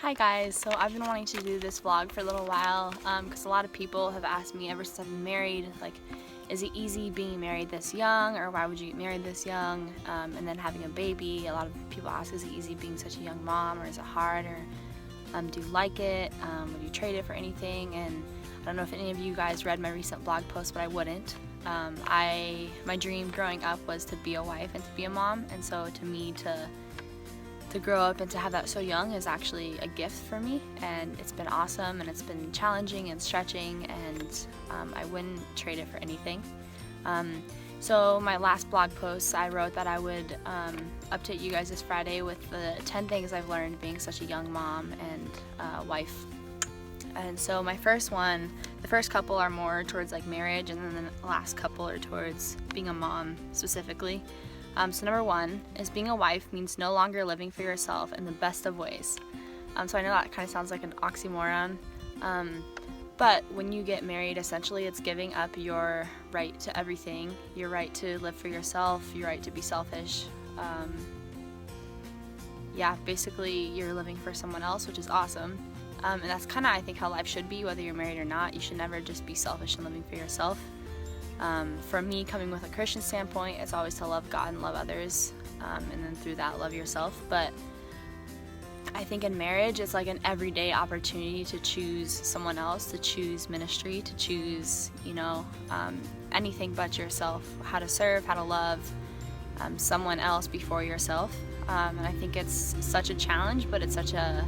Hi guys, so I've been wanting to do this vlog for a little while because a lot of people have asked me ever since I've been married, like, is it easy being married this young, or why would you get married this young, and then having a baby. A lot of people ask, is it easy being such a young mom, or is it hard, or do you like it, would you trade it for anything? And I don't know if any of you guys read my recent blog post, but I wouldn't. My dream growing up was to be a wife and to be a mom, and so to me, to grow up and to have that so young is actually a gift for me, and it's been awesome, and it's been challenging and stretching, and I wouldn't trade it for anything. So my last blog post, I wrote that I would update you guys this Friday with the 10 things I've learned being such a young mom and wife. And so my first one, the first couple are more towards like marriage, and then the last couple are towards being a mom specifically. So number one is being a wife means no longer living for yourself in the best of ways. So I know that kind of sounds like an oxymoron, but when you get married, essentially it's giving up your right to everything, your right to live for yourself, your right to be selfish. Basically you're living for someone else, which is awesome. And that's kind of, I think, how life should be, whether you're married or not. You should never just be selfish and living for yourself. For me, coming with a Christian standpoint, it's always to love God and love others, and then through that love yourself. But I think in marriage, it's like an everyday opportunity to choose someone else, to choose ministry, to choose, anything but yourself, how to serve, how to love someone else before yourself. And I think it's such a challenge, but it's such an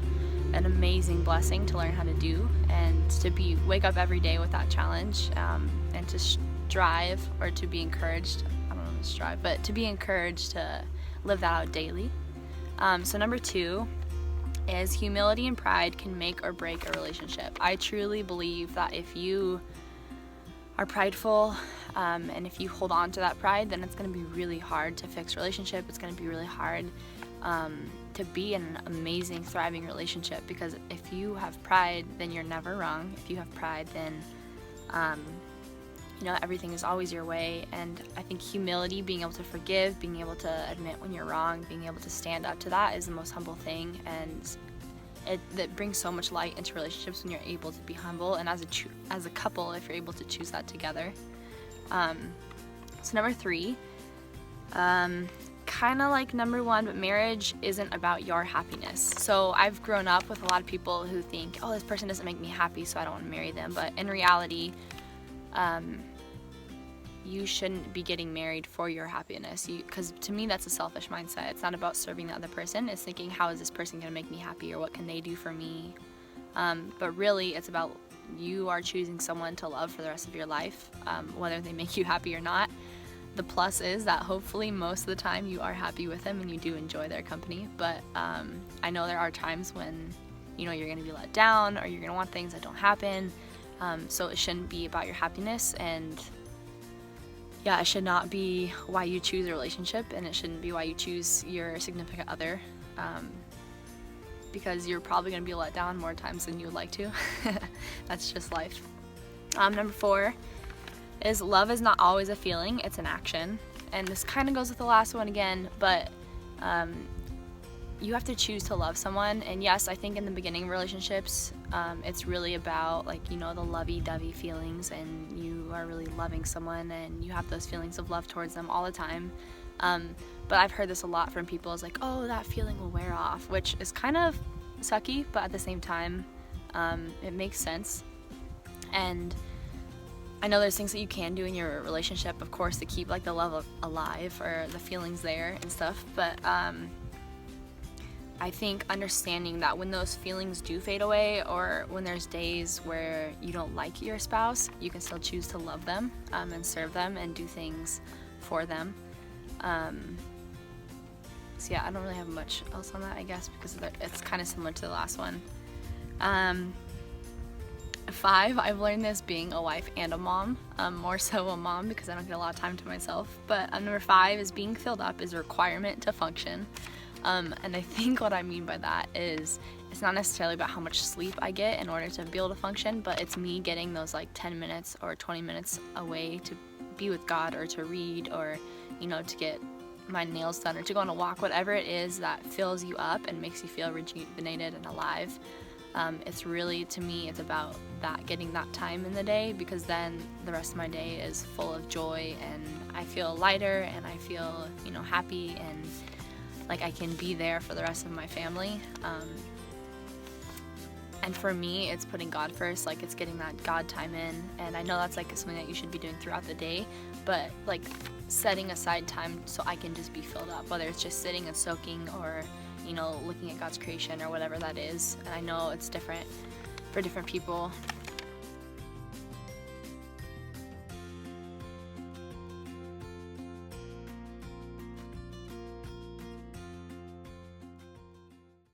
amazing blessing to learn how to do, and to wake up every day with that challenge, and to strive, or to be encouraged, I don't know if strive, but to be encouraged to live that out daily. So number two is humility and pride can make or break a relationship. I truly believe that if you are prideful, and if you hold on to that pride, then it's going to be really hard to fix relationship. It's going to be really hard to be in an amazing, thriving relationship, because if you have pride, then you're never wrong. If you have pride, then everything is always your way. And I think humility, being able to forgive, being able to admit when you're wrong, being able to stand up to that is the most humble thing, and that brings so much light into relationships when you're able to be humble, and as a couple, if you're able to choose that together. So number three, kind of like number one, but marriage isn't about your happiness. So I've grown up with a lot of people who think, oh, this person doesn't make me happy, so I don't want to marry them. But in reality, you shouldn't be getting married for your happiness, because to me that's a selfish mindset. It's not about serving the other person. It's thinking, how is this person going to make me happy, or what can they do for me? But really it's about you are choosing someone to love for the rest of your life, whether they make you happy or not. The plus is that hopefully most of the time you are happy with them and you do enjoy their company. But I know there are times when you're going to be let down, or you're going to want things that don't happen. So it shouldn't be about your happiness, and it should not be why you choose a relationship, and it shouldn't be why you choose your significant other, because you're probably going to be let down more times than you would like to. That's just life. Number four is love is not always a feeling, it's an action. And this kind of goes with the last one again, but you have to choose to love someone. And yes, I think in the beginning of relationships, it's really about the lovey-dovey feelings, and you are really loving someone and you have those feelings of love towards them all the time. But I've heard this a lot from people, is like, oh, that feeling will wear off, which is kind of sucky, but at the same time, it makes sense. And I know there's things that you can do in your relationship, of course, to keep the love alive, or the feelings there and stuff, but I think understanding that when those feelings do fade away, or when there's days where you don't like your spouse, you can still choose to love them, and serve them and do things for them. So I don't really have much else on that, I guess, because it's kind of similar to the last one. 5, I've learned this being a wife and a mom, more so a mom because I don't get a lot of time to myself. But number 5 is being filled up is a requirement to function. And I think what I mean by that is it's not necessarily about how much sleep I get in order to be able to function, but it's me getting those 10 minutes or 20 minutes away to be with God, or to read, or to get my nails done or to go on a walk, whatever it is that fills you up and makes you feel rejuvenated and alive. It's really, to me, it's about that, getting that time in the day, because then the rest of my day is full of joy and I feel lighter and I feel, happy, and like I can be there for the rest of my family. And for me, it's putting God first, like it's getting that God time in. And I know that's like something that you should be doing throughout the day, but like setting aside time so I can just be filled up, whether it's just sitting and soaking or, looking at God's creation or whatever that is. And I know it's different for different people.